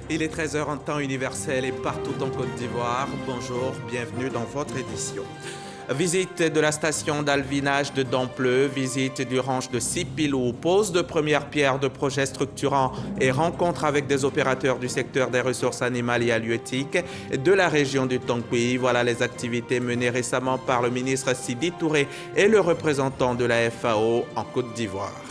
Il est 13 h en temps universel et partout en Côte d'Ivoire. Bonjour, bienvenue dans votre édition. Visite de la station d'alvinage de Dompleux, visite du ranch de Sipilou, pose de première pierre de projets structurants et rencontre avec des opérateurs du secteur des ressources animales et halieutiques de la région du Tonkoui. Voilà les activités menées récemment par le ministre Sidi Touré et le représentant de la FAO en Côte d'Ivoire.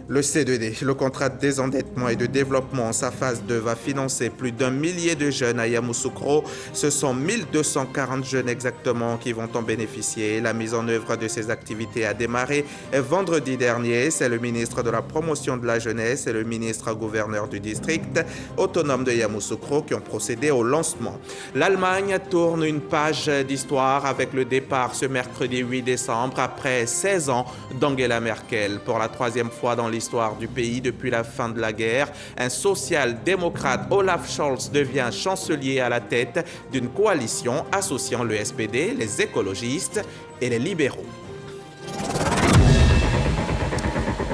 Le C2D, le contrat de désendettement et de développement en sa phase 2, va financer plus d'1 millier de jeunes à Yamoussoukro. Ce sont 1240 jeunes exactement qui vont en bénéficier. La mise en œuvre de ces activités a démarré vendredi dernier. C'est le ministre de la Promotion de la Jeunesse et le ministre gouverneur du district autonome de Yamoussoukro qui ont procédé au lancement. L'Allemagne tourne une page d'histoire avec le départ ce mercredi 8 décembre après 16 ans d'Angela Merkel. Pour la troisième fois dans l'histoire du pays depuis la fin de la guerre, un social-démocrate, Olaf Scholz, devient chancelier à la tête d'une coalition associant le SPD, les écologistes et les libéraux.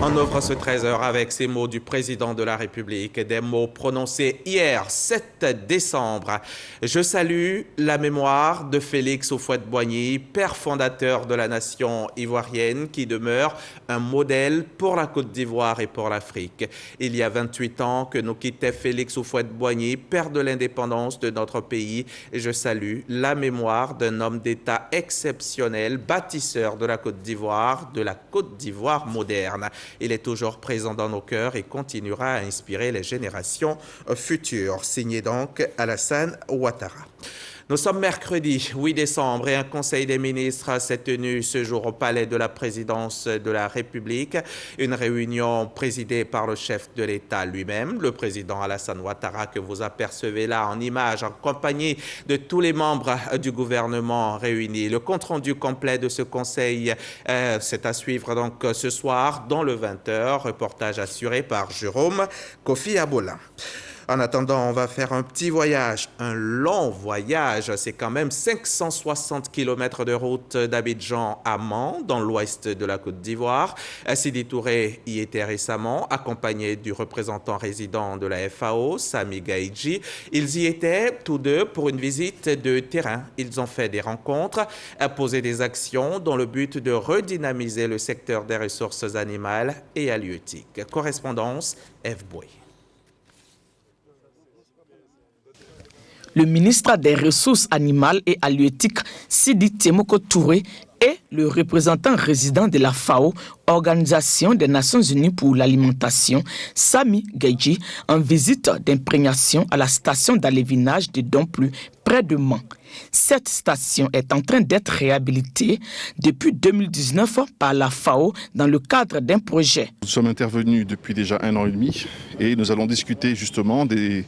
On ouvre ce 13 h avec ces mots du président de la République, des mots prononcés hier, 7 décembre. Je salue la mémoire de Félix Houphouët-Boigny, père fondateur de la nation ivoirienne, qui demeure un modèle pour la Côte d'Ivoire et pour l'Afrique. Il y a 28 ans que nous quittait Félix Houphouët-Boigny, père de l'indépendance de notre pays. Et je salue la mémoire d'un homme d'État exceptionnel, bâtisseur de la Côte d'Ivoire moderne. Il est toujours présent dans nos cœurs et continuera à inspirer les générations futures. Signé donc Alassane Ouattara. Nous sommes mercredi 8 décembre et un conseil des ministres s'est tenu ce jour au palais de la présidence de la République. Une réunion présidée par le chef de l'État lui-même, le président Alassane Ouattara, que vous apercevez là en image, en compagnie de tous les membres du gouvernement réunis. Le compte-rendu complet de ce conseil, c'est à suivre donc ce soir dans le 20 h. Reportage assuré par Jérôme Kofi Abola. En attendant, on va faire un petit voyage, un long voyage. C'est quand même 560 km de route d'Abidjan à Mans, dans l'ouest de la Côte d'Ivoire. Sidi Touré y était récemment, accompagné du représentant résident de la FAO, Sami Gaïdji. Ils y étaient tous deux pour une visite de terrain. Ils ont fait des rencontres, posé des actions dans le but de redynamiser le secteur des ressources animales et halieutiques. Correspondance, F. Boué. Le ministre des Ressources animales et halieutiques, Sidi Temoko Touré, et le représentant résident de la FAO, Organisation des Nations Unies pour l'alimentation, Sami Gaïdji, en visite d'imprégnation à la station d'alevinage de Dompleux, près de Mans. Cette station est en train d'être réhabilitée depuis 2019 par la FAO dans le cadre d'un projet. Nous sommes intervenus depuis déjà 1 an et demi et nous allons discuter justement des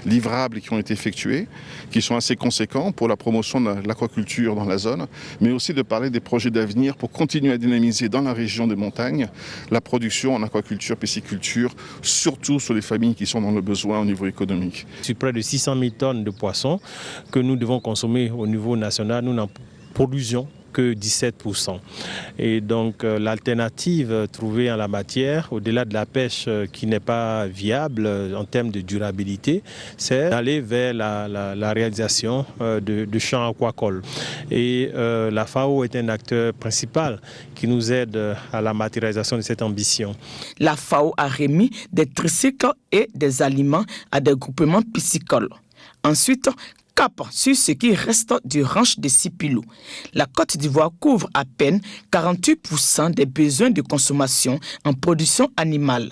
livrables qui ont été effectués, qui sont assez conséquents pour la promotion de l'aquaculture dans la zone, mais aussi de parler des projets d'avenir pour continuer à dynamiser dans la région des montagnes la production en aquaculture, pisciculture, surtout sur les familles qui sont dans le besoin au niveau économique. Sur près de 600 000 tonnes de poissons que nous devons consommer au niveau national, nous n'en produisons que 17%. Et donc l'alternative trouvée en la matière, au-delà de la pêche qui n'est pas viable en termes de durabilité, c'est d'aller vers la réalisation de champs aquacoles. Et la FAO est un acteur principal qui nous aide à la matérialisation de cette ambition. La FAO a remis des tricycles et des aliments à des groupements piscicoles. Ensuite, cap sur ce qui reste du ranch de Sipilou. La Côte d'Ivoire couvre à peine 48% des besoins de consommation en production animale.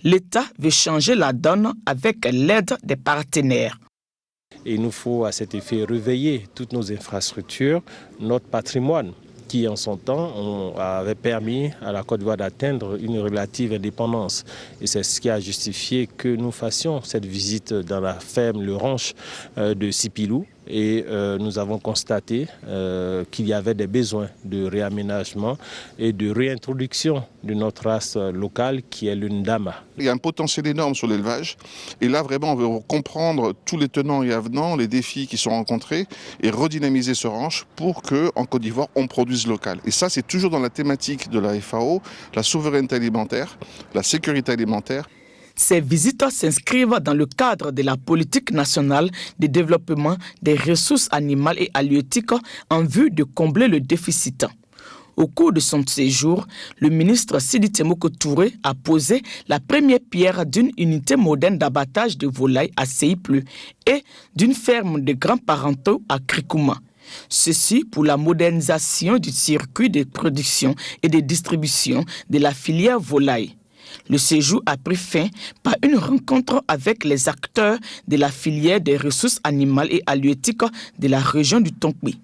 L'État veut changer la donne avec l'aide des partenaires. Et il nous faut à cet effet réveiller toutes nos infrastructures, notre patrimoine, qui en son temps avait permis à la Côte d'Ivoire d'atteindre une relative indépendance. Et c'est ce qui a justifié que nous fassions cette visite dans la ferme, le ranch de Sipilou. Et nous avons constaté qu'il y avait des besoins de réaménagement et de réintroduction de notre race locale qui est l'Undama. Il y a un potentiel énorme sur l'élevage et là vraiment on veut comprendre tous les tenants et avenants, les défis qui sont rencontrés et redynamiser ce ranch pour qu'en Côte d'Ivoire on produise local. Et ça c'est toujours dans la thématique de la FAO, la souveraineté alimentaire, la sécurité alimentaire. Ces visites s'inscrivent dans le cadre de la politique nationale de développement des ressources animales et halieutiques en vue de combler le déficit. Au cours de son séjour, le ministre Sidi Temoko Touré a posé la première pierre d'une unité moderne d'abattage de volailles à Seipleu et d'une ferme de grands parentaux à Krikouma. Ceci pour la modernisation du circuit de production et de distribution de la filière volaille. Le séjour a pris fin par une rencontre avec les acteurs de la filière des ressources animales et halieutiques de la région du Tonkpi.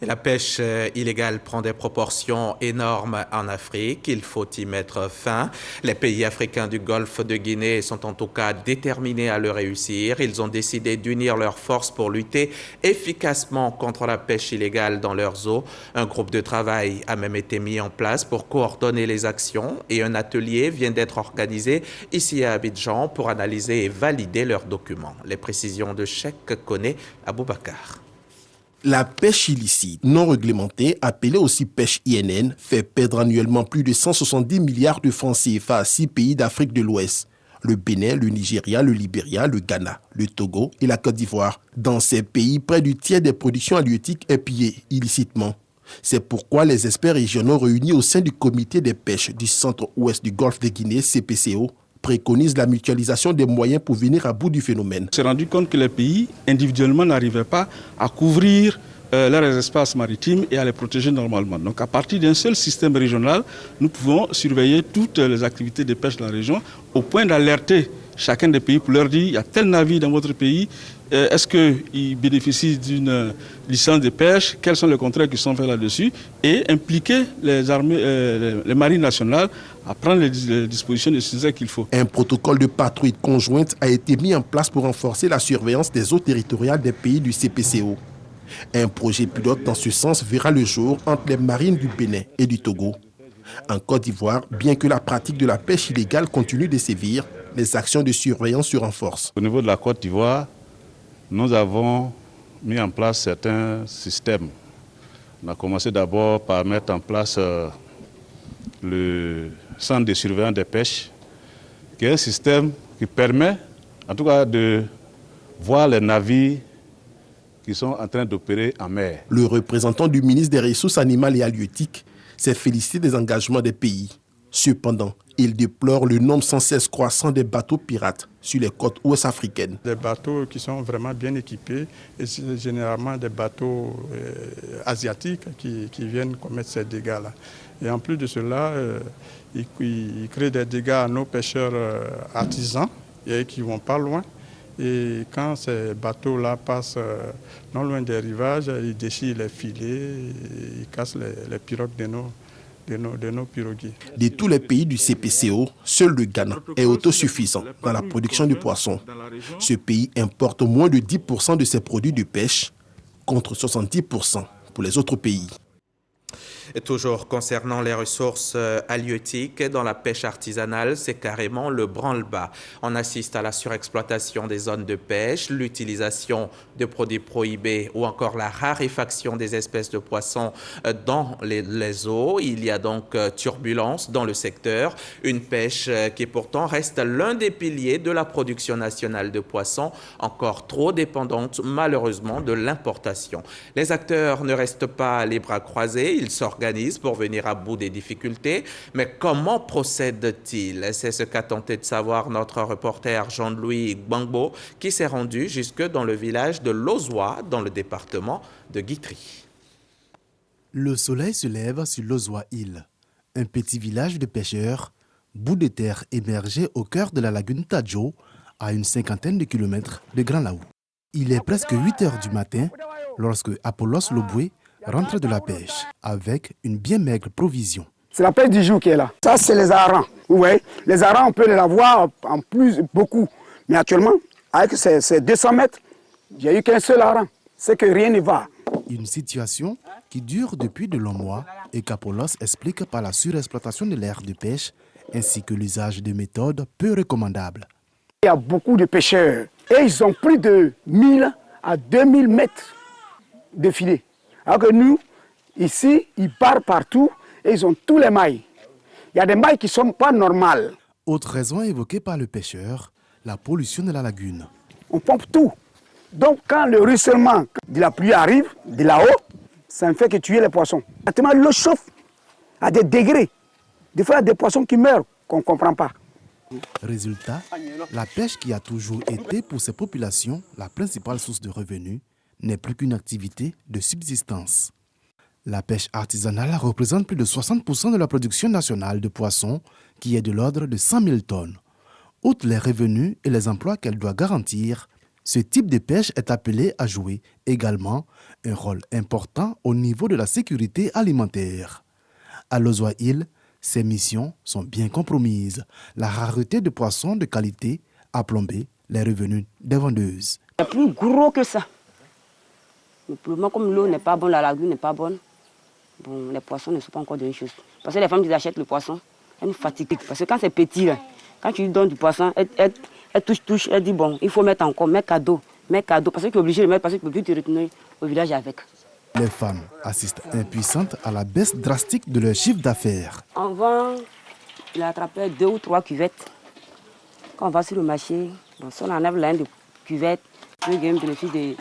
La pêche illégale prend des proportions énormes en Afrique. Il faut y mettre fin. Les pays africains du Golfe de Guinée sont en tout cas déterminés à le réussir. Ils ont décidé d'unir leurs forces pour lutter efficacement contre la pêche illégale dans leurs eaux. Un groupe de travail a même été mis en place pour coordonner les actions et un atelier vient d'être organisé ici à Abidjan pour analyser et valider leurs documents. Les précisions de Cheikh Koné Aboubakar. La pêche illicite, non réglementée, appelée aussi pêche INN, fait perdre annuellement plus de 170 milliards de francs CFA à 6 pays d'Afrique de l'Ouest. Le Bénin, le Nigeria, le Libéria, le Ghana, le Togo et la Côte d'Ivoire. Dans ces pays, près du tiers des productions halieutiques est pillée illicitement. C'est pourquoi les experts régionaux réunis au sein du comité des pêches du centre-ouest du Golfe de Guinée, CPCO, préconise la mutualisation des moyens pour venir à bout du phénomène. On s'est rendu compte que les pays, individuellement, n'arrivaient pas à couvrir leurs espaces maritimes et à les protéger normalement. Donc à partir d'un seul système régional, nous pouvons surveiller toutes les activités de pêche dans la région au point d'alerter chacun des pays pour leur dire il y a tel navire dans votre pays, est-ce qu'il bénéficie d'une licence de pêche, quels sont les contrats qui sont faits là-dessus et impliquer les armées, les marines nationales à prendre les dispositions nécessaires qu'il faut. Un protocole de patrouille conjointe a été mis en place pour renforcer la surveillance des eaux territoriales des pays du CPCO. Un projet pilote dans ce sens verra le jour entre les marines du Bénin et du Togo. En Côte d'Ivoire, bien que la pratique de la pêche illégale continue de sévir, les actions de surveillance se renforcent. Au niveau de la Côte d'Ivoire, nous avons mis en place certains systèmes. On a commencé d'abord par mettre en place le centre de surveillance des pêches, qui est un système qui permet, en tout cas, de voir les navires qui sont en train d'opérer en mer. Le représentant du ministre des Ressources animales et halieutiques s'est félicité des engagements des pays. Cependant, il déplore le nombre sans cesse croissant des bateaux pirates sur les côtes ouest africaines. Des bateaux qui sont vraiment bien équipés et c'est généralement des bateaux asiatiques qui viennent commettre ces dégâts-là. Et en plus de cela, ils créent des dégâts à nos pêcheurs artisans et qui ne vont pas loin. Et quand ces bateaux-là passent non loin des rivages, ils déchirent les filets, ils cassent les pirogues de nos piroguiers. De tous les pays du CPCO, seul le Ghana est autosuffisant dans la production du poisson. Ce pays importe moins de 10% de ses produits de pêche, contre 70% pour les autres pays. Et toujours concernant les ressources halieutiques, dans la pêche artisanale, c'est carrément le branle-bas. On assiste à la surexploitation des zones de pêche, l'utilisation de produits prohibés ou encore la raréfaction des espèces de poissons dans les eaux. Il y a donc turbulence dans le secteur, une pêche qui pourtant reste l'un des piliers de la production nationale de poissons, encore trop dépendante malheureusement de l'importation. Les acteurs ne restent pas les bras croisés, ils s'organisent pour venir à bout des difficultés. Mais comment procède-t-il? C'est ce qu'a tenté de savoir notre reporter Jean-Louis Gbangbo qui s'est rendu jusque dans le village de Lozwa, dans le département de Guitry. Le soleil se lève sur Lozwa-Île, un petit village de pêcheurs, bout de terre émergé au cœur de la lagune Tadjo, à une cinquantaine de kilomètres de Grand Laou. Il est presque 8 heures du matin lorsque Apollos Loboué rentre de la pêche avec une bien maigre provision. C'est la pêche du jour qui est là. Ça, c'est les harengs. Vous voyez, les harengs, on peut les avoir en plus, beaucoup. Mais actuellement, avec ces 200 mètres, il n'y a eu qu'un seul hareng. C'est que rien ne va. Une situation qui dure depuis de longs mois et qu'Apollos explique par la surexploitation de l'aire de pêche ainsi que l'usage de méthodes peu recommandables. Il y a beaucoup de pêcheurs et ils ont plus de 1000 à 2000 mètres de filet. Alors que nous, ici, ils partent partout et ils ont tous les mailles. Il y a des mailles qui ne sont pas normales. Autre raison évoquée par le pêcheur, la pollution de la lagune. On pompe tout. Donc quand le ruissellement de la pluie arrive, de là-haut, ça ne fait que tuer les poissons. Actuellement, l'eau chauffe à des degrés. Des fois, il y a des poissons qui meurent qu'on ne comprend pas. Résultat, la pêche qui a toujours été pour ces populations la principale source de revenus n'est plus qu'une activité de subsistance. La pêche artisanale représente plus de 60% de la production nationale de poissons, qui est de l'ordre de 100 000 tonnes. Outre les revenus et les emplois qu'elle doit garantir, ce type de pêche est appelé à jouer également un rôle important au niveau de la sécurité alimentaire. À Lozoya-Île, ces missions sont bien compromises. La rareté de poissons de qualité a plombé les revenus des vendeuses. C'est plus gros que ça. Mais pour le moment, comme l'eau n'est pas bonne, la lagune n'est pas bonne, bon, les poissons ne sont pas encore de une chose. Parce que les femmes qui achètent le poisson, elles nous fatiguent. Parce que quand c'est petit, là, quand tu lui donnes du poisson, elle touche, elle dit bon, il faut mettre encore, mets cadeau. Parce que tu es obligé de mettre, parce que tu ne peux plus te retourner au village avec. Les femmes assistent impuissantes à la baisse drastique de leur chiffre d'affaires. On vend, il a attrapé 2 ou 3 cuvettes. Quand on va sur le marché, bon, si on enlève l'un de cuvettes, on a un bénéfice de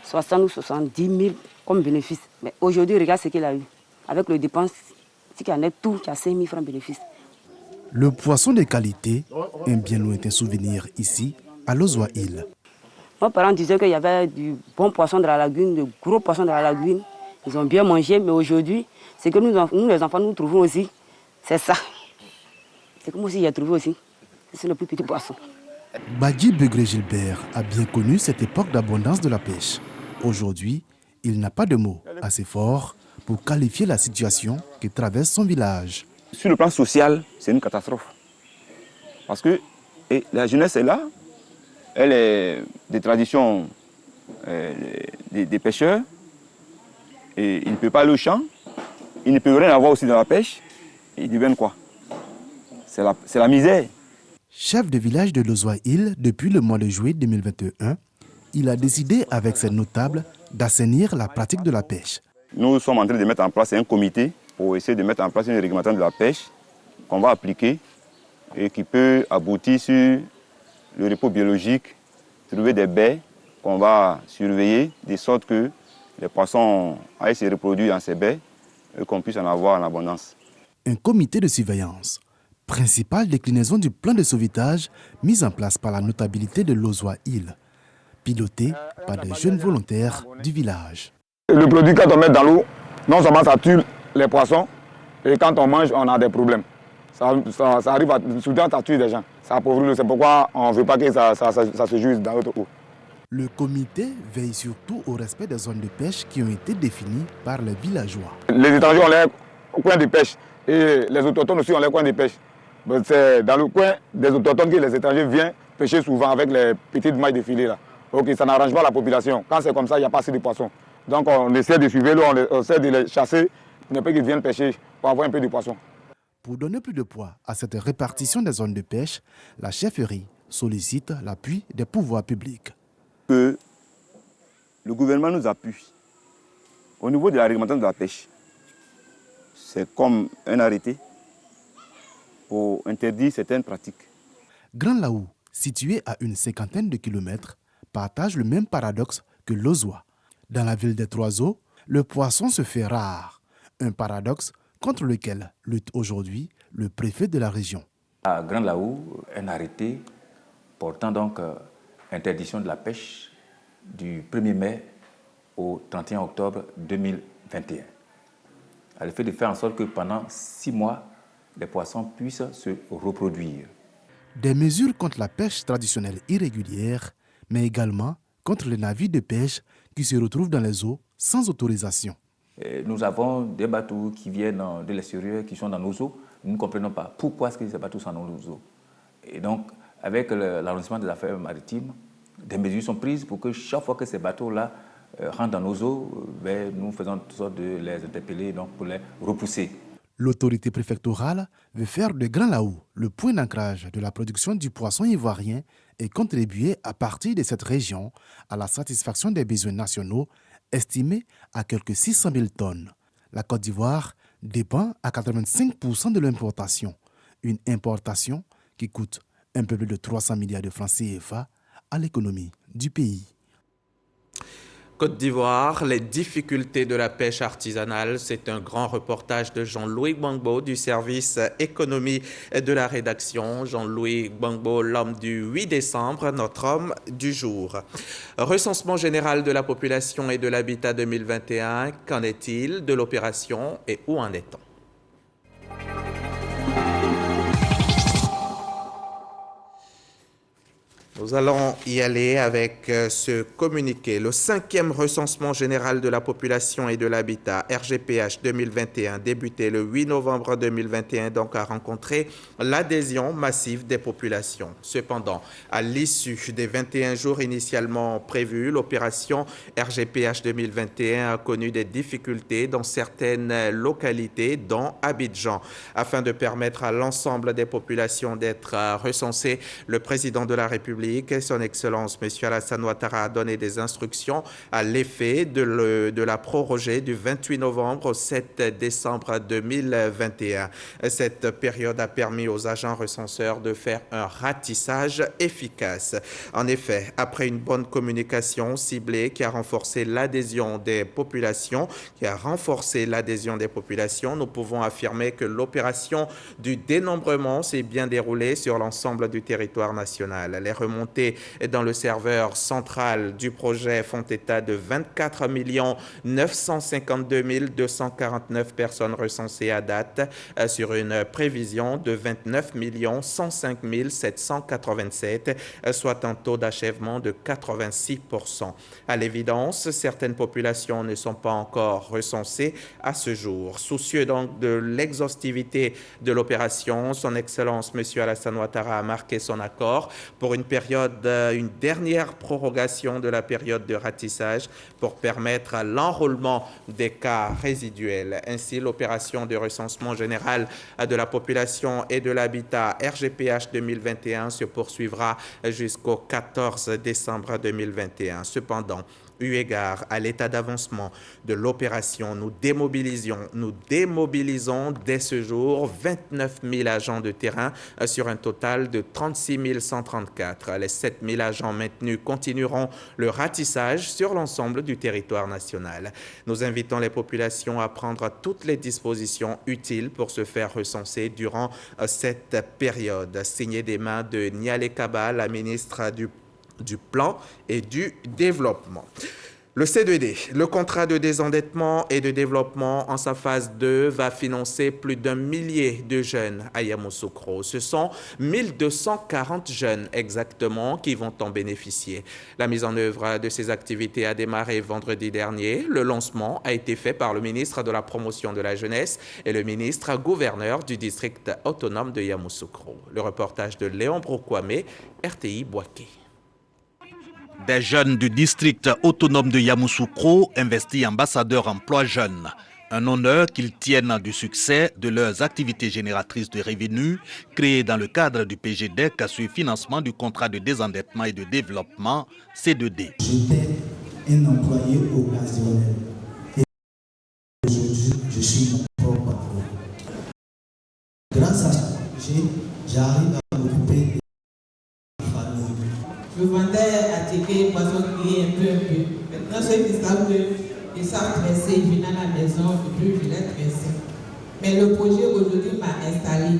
60 ou 70 000 comme bénéfice. Mais aujourd'hui, regarde ce qu'il a eu. Avec le dépense, si tu en as tout, tu as 5 000 francs de bénéfice. Le poisson de qualité, un bien lointain souvenir ici, à Lozoya-Île. Mes parents disaient qu'il y avait du bon poisson de la lagune, de gros poissons de la lagune. Ils ont bien mangé, mais aujourd'hui, c'est que nous les enfants, nous trouvons aussi, c'est ça. C'est comme si j'ai trouvé aussi. C'est le plus petit poisson. Badji Begré Gilbert a bien connu cette époque d'abondance de la pêche. Aujourd'hui, il n'a pas de mots assez forts pour qualifier la situation qui traverse son village. Sur le plan social, c'est une catastrophe. Parce que la jeunesse est là, elle est des traditions des pêcheurs, et il ne peut pas aller au champ, il ne peut rien avoir aussi dans la pêche, et ils deviennent quoi? C'est la misère. Chef de village de Lozoya-Île depuis le mois de juillet 2021, il a décidé avec ses notables d'assainir la pratique de la pêche. Nous sommes en train de mettre en place un comité pour essayer de mettre en place une réglementation de la pêche qu'on va appliquer et qui peut aboutir sur le repos biologique, trouver des baies qu'on va surveiller de sorte que les poissons aillent se reproduire dans ces baies et qu'on puisse en avoir en abondance. Un comité de surveillance, principale déclinaison du plan de sauvetage mis en place par la notabilité de Lozoya-Île, piloté par des jeunes volontaires du village. Le produit, quand on met dans l'eau, non seulement ça tue les poissons, et quand on mange, on a des problèmes. Ça arrive souvent à tuer des gens. Ça appauvrit l'eau, c'est pourquoi on ne veut pas que ça se joue dans notre eau. Le comité veille surtout au respect des zones de pêche qui ont été définies par les villageois. Les étrangers ont leurs coins de pêche et les autochtones aussi ont leurs coins de pêche. C'est dans le coin des autochtones que les étrangers viennent pêcher souvent avec les petites mailles de filet là. Ok, ça n'arrange pas la population. Quand c'est comme ça, il n'y a pas assez de poissons. Donc on essaie de suivre l'eau, on essaie de les chasser, pour ne pas qu'ils viennent pêcher, pour avoir un peu de poissons. Pour donner plus de poids à cette répartition des zones de pêche, la chefferie sollicite l'appui des pouvoirs publics. Que le gouvernement nous appuie au niveau de la réglementation de la pêche. C'est comme un arrêté pour interdire certaines pratiques. Grand Laou, situé à une 50aine de kilomètres, partage le même paradoxe que Lozoya. Dans la ville des Trois Eaux, le poisson se fait rare. Un paradoxe contre lequel lutte aujourd'hui le préfet de la région. À Grand Laou, un arrêté portant donc interdiction de la pêche du 1er mai au 31 octobre 2021. À l'effet de faire en sorte que pendant 6 mois, les poissons puissent se reproduire. Des mesures contre la pêche traditionnelle irrégulière, mais également contre les navires de pêche qui se retrouvent dans les eaux sans autorisation. Nous avons des bateaux qui viennent de l'extérieur, qui sont dans nos eaux. Nous ne comprenons pas pourquoi est-ce que ces bateaux sont dans nos eaux. Et donc, avec l'arrondissement des affaires maritimes, des mesures sont prises pour que chaque fois que ces bateaux-là rentrent dans nos eaux, nous faisons en sorte de les interpeller donc pour les repousser. L'autorité préfectorale veut faire de Grand Laou le point d'ancrage de la production du poisson ivoirien et contribuer à partir de cette région à la satisfaction des besoins nationaux estimés à quelques 600 000 tonnes. La Côte d'Ivoire dépend à 85% de l'importation, une importation qui coûte un peu plus de 300 milliards de francs CFA à l'économie du pays. Côte d'Ivoire, les difficultés de la pêche artisanale, c'est un grand reportage de Jean-Louis Gbangbo du service économie de la rédaction. Jean-Louis Gbangbo, l'homme du 8 décembre, notre homme du jour. Recensement général de la population et de l'habitat 2021, qu'en est-il de l'opération et où en est-on? Nous allons y aller avec ce communiqué. Le 5e recensement général de la population et de l'habitat, RGPH 2021, débuté le 8 novembre 2021, donc a rencontré l'adhésion massive des populations. Cependant, à l'issue des 21 jours initialement prévus, l'opération RGPH 2021 a connu des difficultés dans certaines localités, dont Abidjan. Afin de permettre à l'ensemble des populations d'être recensées, le président de la République, son Excellence, M. Alassane Ouattara, a donné des instructions à l'effet de la proroger du 28 novembre au 7 décembre 2021. Cette période a permis aux agents recenseurs de faire un ratissage efficace. En effet, après une bonne communication ciblée qui a renforcé l'adhésion des populations, nous pouvons affirmer que l'opération du dénombrement s'est bien déroulée sur l'ensemble du territoire national. Les remontées dans le serveur central du projet font état de 24 952 249 personnes recensées à date sur une prévision de 29 105 787, soit un taux d'achèvement de 86%. À l'évidence, certaines populations ne sont pas encore recensées à ce jour. Soucieux donc de l'exhaustivité de l'opération, son Excellence M. Alassane Ouattara a marqué son accord pour une dernière prorogation de la période de ratissage pour permettre l'enrôlement des cas résiduels. Ainsi, l'opération de recensement général de la population et de l'habitat RGPH 2021 se poursuivra jusqu'au 14 décembre 2021. Cependant, eu égard à l'état d'avancement de l'opération, nous démobilisons dès ce jour 29 000 agents de terrain sur un total de 36 134. Les 7 000 agents maintenus continueront le ratissage sur l'ensemble du territoire national. Nous invitons les populations à prendre toutes les dispositions utiles pour se faire recenser durant cette période. Signé des mains de Niale Kaba, la ministre du Plan et du Développement. Le C2D, le contrat de désendettement et de développement en sa phase 2, va financer plus d'1 millier de jeunes à Yamoussoukro. Ce sont 1240 jeunes exactement qui vont en bénéficier. La mise en œuvre de ces activités a démarré vendredi dernier. Le lancement a été fait par le ministre de la Promotion de la Jeunesse et le ministre gouverneur du district autonome de Yamoussoukro. Le reportage de Léon Brokwame, RTI Boaké. Des jeunes du district autonome de Yamoussoukro investis ambassadeurs emploi jeunes. Un honneur qu'ils tiennent du succès de leurs activités génératrices de revenus créées dans le cadre du PGDEC sur le financement du contrat de désendettement et de développement C2D. J'étais un employé occasionnel et aujourd'hui je suis mon propre patron. Grâce à ce projet, j'arrive à m'occuper de ma famille. Je vendais à ticket, poisson grillé un peu. Maintenant, ceux qui savent qu'ils savent tresser, ils viennent à la maison, et puis je les tresse. Mais le projet aujourd'hui m'a installé.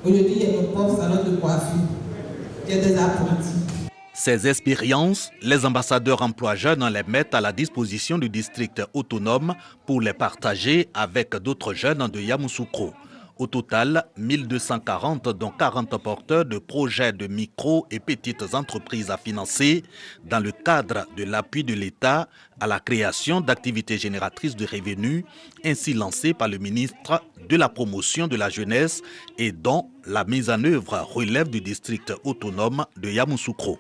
Aujourd'hui, il y a mon propre salon de coiffure. J'ai des apprentis. Ces expériences, les ambassadeurs emploi jeunes les mettent à la disposition du district autonome pour les partager avec d'autres jeunes de Yamoussoukro. Au total, 1240, dont 40 porteurs de projets de micro et petites entreprises à financer dans le cadre de l'appui de l'État à la création d'activités génératrices de revenus, ainsi lancées par le ministre de la Promotion de la Jeunesse et dont la mise en œuvre relève du district autonome de Yamoussoukro.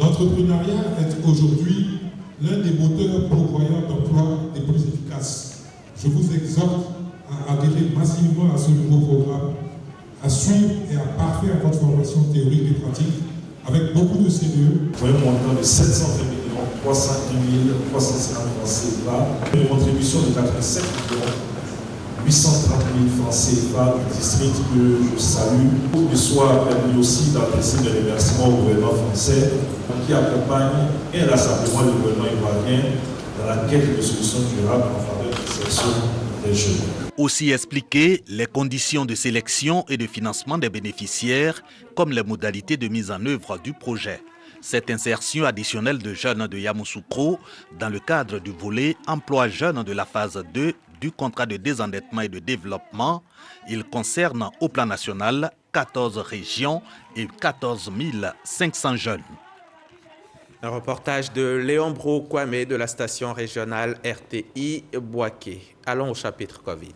L'entrepreneuriat est aujourd'hui l'un des moteurs pourvoyeurs d'emplois les plus efficaces. Je vous exhorte à adhérer massivement à ce nouveau programme, à suivre et à parfaire votre formation théorique et pratique avec beaucoup de CDE. Pour un montant de 720 310 350 francs CFA, une contribution de 87 830 000 francs CFA du district que je salue. Il soit permis aussi d'adresser des remerciements au gouvernement français qui accompagne inlassablement le gouvernement ivoirien dans la quête de solutions durables en faveur de l'insertion des jeunes. Aussi expliquer les conditions de sélection et de financement des bénéficiaires, comme les modalités de mise en œuvre du projet. Cette insertion additionnelle de jeunes de Yamoussoukro dans le cadre du volet emploi jeunes de la phase 2 du contrat de désendettement et de développement, il concerne au plan national 14 régions et 14 500 jeunes. Un reportage de Léon Bro-Kwame de la station régionale RTI Boaké. Allons au chapitre Covid.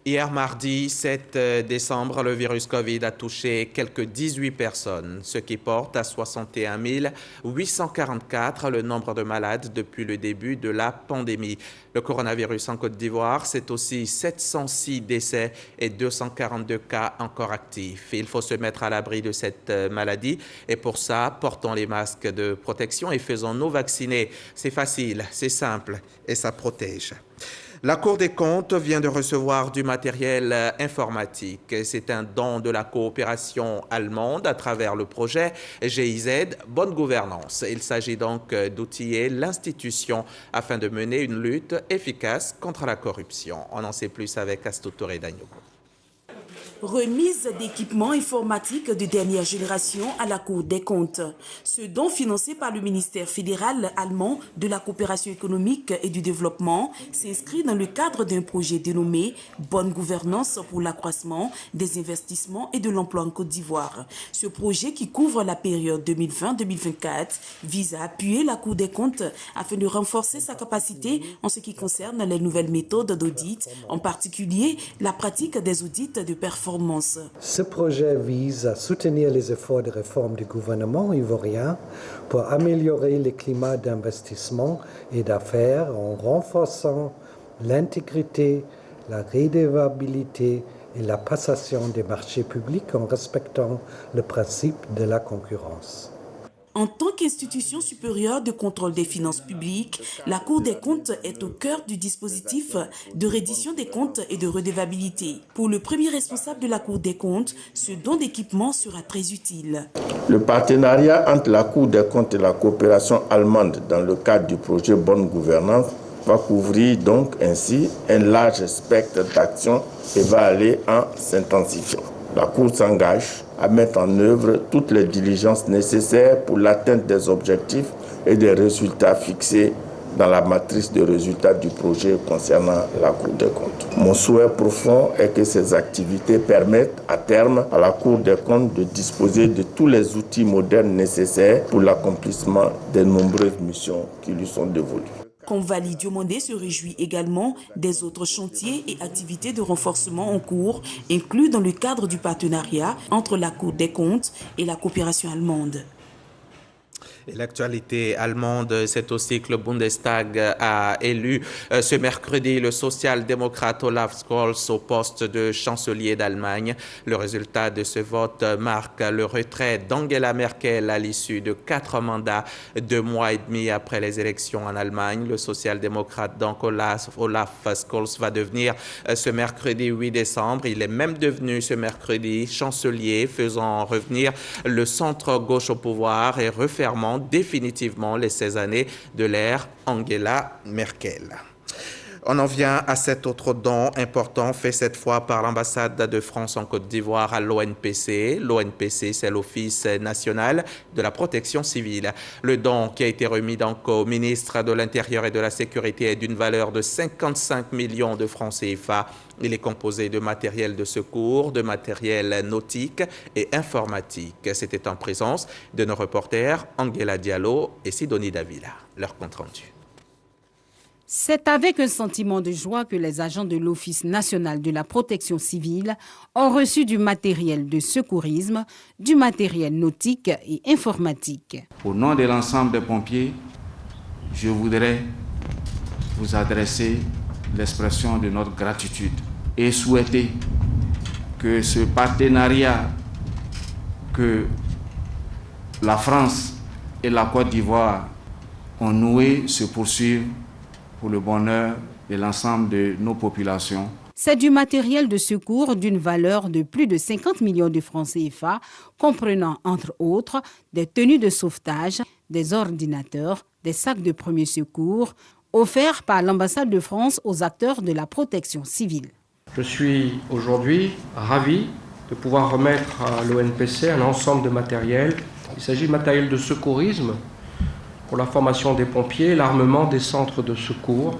Hier mardi 7 décembre, le virus Covid a touché quelques 18 personnes, ce qui porte à 61 844 le nombre de malades depuis le début de la pandémie. Le coronavirus en Côte d'Ivoire, c'est aussi 706 décès et 242 cas encore actifs. Il faut se mettre à l'abri de cette maladie et pour ça, portons les masques de protection et faisons-nous vacciner. C'est facile, c'est simple et ça protège. La Cour des comptes vient de recevoir du matériel informatique. C'est un don de la coopération allemande à travers le projet GIZ Bonne Gouvernance. Il s'agit donc d'outiller l'institution afin de mener une lutte efficace contre la corruption. On en sait plus avec Astotore Dagnogo. Remise d'équipements informatiques de dernière génération à la Cour des comptes. Ce don financé par le ministère fédéral allemand de la coopération économique et du développement s'inscrit dans le cadre d'un projet dénommé Bonne Gouvernance pour l'accroissement des investissements et de l'emploi en Côte d'Ivoire. Ce projet qui couvre la période 2020-2024 vise à appuyer la Cour des comptes afin de renforcer sa capacité en ce qui concerne les nouvelles méthodes d'audit, en particulier la pratique des audits de performance. Ce projet vise à soutenir les efforts de réforme du gouvernement ivoirien pour améliorer le climat d'investissement et d'affaires en renforçant l'intégrité, la redevabilité et la passation des marchés publics en respectant le principe de la concurrence. En tant qu'institution supérieure de contrôle des finances publiques, la Cour des comptes est au cœur du dispositif de reddition des comptes et de redevabilité. Pour le premier responsable de la Cour des comptes, ce don d'équipement sera très utile. Le partenariat entre la Cour des comptes et la coopération allemande dans le cadre du projet Bonne Gouvernance va couvrir donc ainsi un large spectre d'actions et va aller en s'intensifiant. La Cour s'engage à mettre en œuvre toutes les diligences nécessaires pour l'atteinte des objectifs et des résultats fixés dans la matrice de résultats du projet concernant la Cour des comptes. Mon souhait profond est que ces activités permettent à terme à la Cour des comptes de disposer de tous les outils modernes nécessaires pour l'accomplissement des nombreuses missions qui lui sont dévolues. Convaly Diomandé se réjouit également des autres chantiers et activités de renforcement en cours, inclus dans le cadre du partenariat entre la Cour des comptes et la coopération allemande. Et l'actualité allemande, c'est aussi que le Bundestag a élu ce mercredi le social-démocrate Olaf Scholz au poste de chancelier d'Allemagne. Le résultat de ce vote marque le retrait d'Angela Merkel à l'issue de 4 mandats, 2 mois et demi après les élections en Allemagne. Le social-démocrate, donc Olaf Scholz, va devenir ce mercredi 8 décembre. Il est même devenu ce mercredi chancelier, faisant revenir le centre-gauche au pouvoir et refermant définitivement les 16 années de l'ère Angela Merkel. On en vient à cet autre don important fait cette fois par l'ambassade de France en Côte d'Ivoire à l'ONPC. L'ONPC, c'est l'Office national de la protection civile. Le don qui a été remis donc au ministre de l'Intérieur et de la Sécurité est d'une valeur de 55 millions de francs CFA. Il est composé de matériel de secours, de matériel nautique et informatique. C'était en présence de nos reporters Angela Diallo et Sidonie Davila. Leur compte rendu. C'est avec un sentiment de joie que les agents de l'Office national de la protection civile ont reçu du matériel de secourisme, du matériel nautique et informatique. Au nom de l'ensemble des pompiers, je voudrais vous adresser l'expression de notre gratitude et souhaiter que ce partenariat que la France et la Côte d'Ivoire ont noué se poursuivent pour le bonheur de l'ensemble de nos populations. C'est du matériel de secours d'une valeur de plus de 50 millions de francs CFA, comprenant entre autres des tenues de sauvetage, des ordinateurs, des sacs de premiers secours, offerts par l'ambassade de France aux acteurs de la protection civile. Je suis aujourd'hui ravi de pouvoir remettre à l'ONPC un ensemble de matériel. Il s'agit de matériel de secourisme pour la formation des pompiers, l'armement des centres de secours.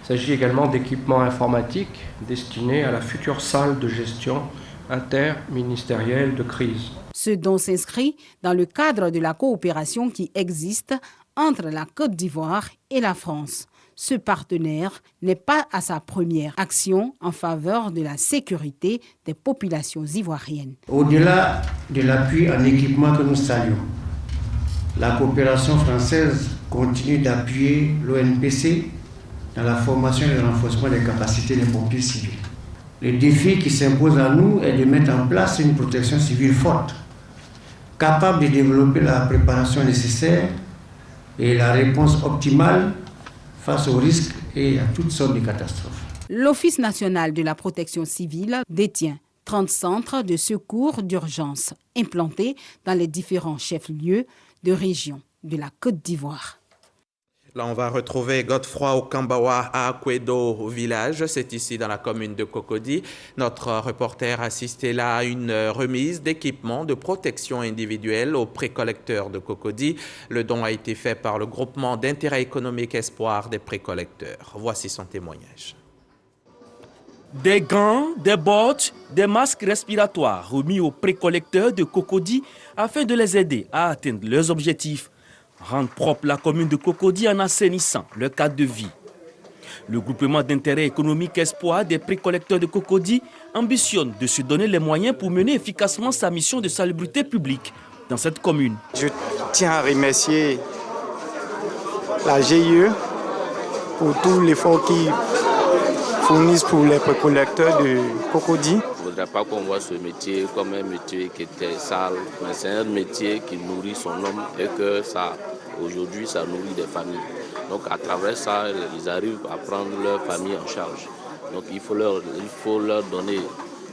Il s'agit également d'équipements informatiques destinés à la future salle de gestion interministérielle de crise. Ce don s'inscrit dans le cadre de la coopération qui existe entre la Côte d'Ivoire et la France. Ce partenaire n'est pas à sa première action en faveur de la sécurité des populations ivoiriennes. Au-delà de l'appui en équipement que nous saluons, la coopération française continue d'appuyer l'ONPC dans la formation et le renforcement des capacités des pompiers civils. Le défi qui s'impose à nous est de mettre en place une protection civile forte, capable de développer la préparation nécessaire et la réponse optimale face aux risques et à toutes sortes de catastrophes. L'Office national de la protection civile détient 30 centres de secours d'urgence implantés dans les différents chefs-lieux de région de la Côte d'Ivoire. Là, on va retrouver Godefroy Okambawa à Akwedo village. C'est ici dans la commune de Cocody. Notre reporter a assisté là à une remise d'équipements de protection individuelle aux précollecteurs de Cocody. Le don a été fait par le groupement d'intérêt économique Espoir des précollecteurs. Voici son témoignage. Des gants, des bottes, des masques respiratoires remis aux précollecteurs de Cocody afin de les aider à atteindre leurs objectifs. Rendre propre la commune de Cocody en assainissant leur cadre de vie. Le groupement d'intérêt économique Espoir des précollecteurs de Cocody ambitionne de se donner les moyens pour mener efficacement sa mission de salubrité publique dans cette commune. Je tiens à remercier la GIE pour tout l'effort qu'ils fournissent pour les précollecteurs de Cocody. Je ne voudrais pas qu'on voit ce métier comme un métier qui était sale, mais c'est un métier qui nourrit son homme et que ça, aujourd'hui, ça nourrit des familles. Donc à travers ça, ils arrivent à prendre leur famille en charge. Donc il faut leur donner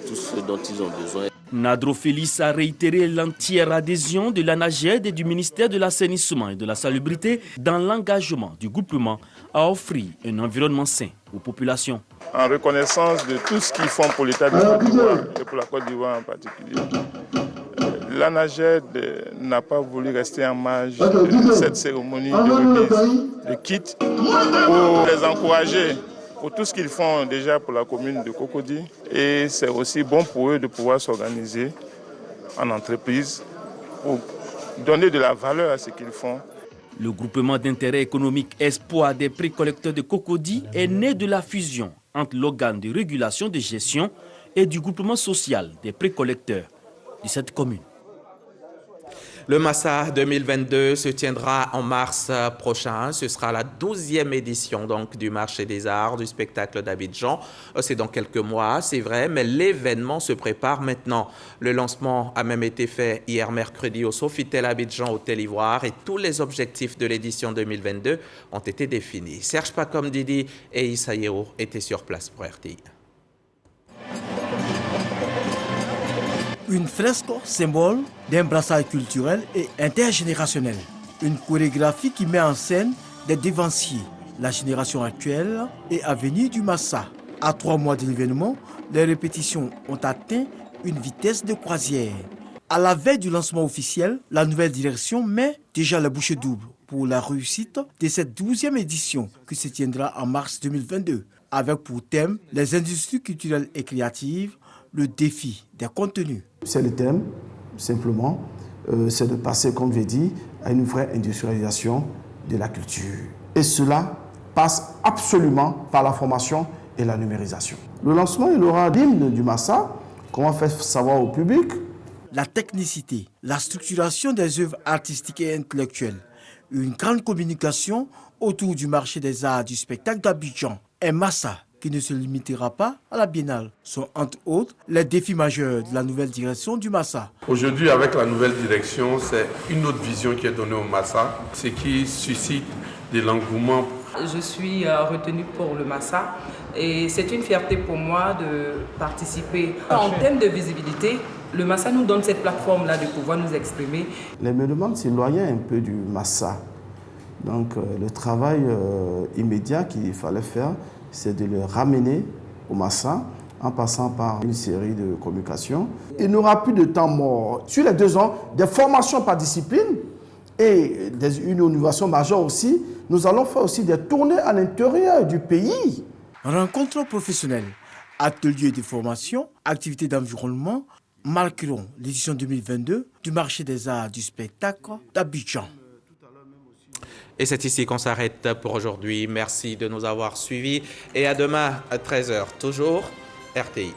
tout ce dont ils ont besoin. Nadro Félix a réitéré l'entière adhésion de l'ANAGED et du ministère de l'Assainissement et de la Salubrité dans l'engagement du groupement à offrir un environnement sain aux populations. En reconnaissance de tout ce qu'ils font pour l'État de Côte d'Ivoire et pour la Côte d'Ivoire en particulier, l'ANAGED n'a pas voulu rester en marge de cette cérémonie de remise de kits pour les encourager pour tout ce qu'ils font déjà pour la commune de Cocody. Et c'est aussi bon pour eux de pouvoir s'organiser en entreprise pour donner de la valeur à ce qu'ils font. Le groupement d'intérêt économique Espoir des précollecteurs de Cocody est né de la fusion entre l'organe de régulation de gestion et du groupement social des précollecteurs de cette commune. Le Massa 2022 se tiendra en mars prochain. Ce sera la 12e édition donc, du marché des arts, du spectacle d'Abidjan. C'est dans quelques mois, c'est vrai, mais l'événement se prépare maintenant. Le lancement a même été fait hier mercredi au Sofitel Abidjan, Hôtel Ivoire, et tous les objectifs de l'édition 2022 ont été définis. Serge Pacom Didi et Issa Yeo étaient sur place pour RTI. Une fresque symbole d'un brassage culturel et intergénérationnel. Une chorégraphie qui met en scène des dévanciers, la génération actuelle et à venir du Massa. À 3 mois de l'événement, les répétitions ont atteint une vitesse de croisière. À la veille du lancement officiel, la nouvelle direction met déjà la bouchée double pour la réussite de cette 12e édition qui se tiendra en mars 2022, avec pour thème les industries culturelles et créatives, le défi des contenus. C'est le thème, simplement, c'est de passer, comme j'ai dit, à une vraie industrialisation de la culture. Et cela passe absolument par la formation et la numérisation. Le lancement, il aura l'hymne du Massa, qu'on va faire savoir au public. La technicité, la structuration des œuvres artistiques et intellectuelles, une grande communication autour du marché des arts du spectacle d'Abidjan. Un Massa qui ne se limitera pas à la biennale. Sont entre autres les défis majeurs de la nouvelle direction du Massa. Aujourd'hui, avec la nouvelle direction, c'est une autre vision qui est donnée au Massa, ce qui suscite de l'engouement. Je suis retenue pour le Massa et c'est une fierté pour moi de participer. En termes de visibilité, le Massa nous donne cette plateforme-là de pouvoir nous exprimer. Les Mélomanes s'éloignaient un peu du Massa. Donc le travail immédiat qu'il fallait faire, c'est de le ramener au Massa en passant par une série de communications. Il n'y aura plus de temps mort. Sur les 2 ans, des formations par discipline et une innovation majeure aussi, nous allons faire aussi des tournées à l'intérieur du pays. Rencontres professionnelles, ateliers de formation, activités d'environnement marqueront l'édition 2022 du marché des arts du spectacle d'Abidjan. Et c'est ici qu'on s'arrête pour aujourd'hui. Merci de nous avoir suivis et à demain à 13h, toujours RTI.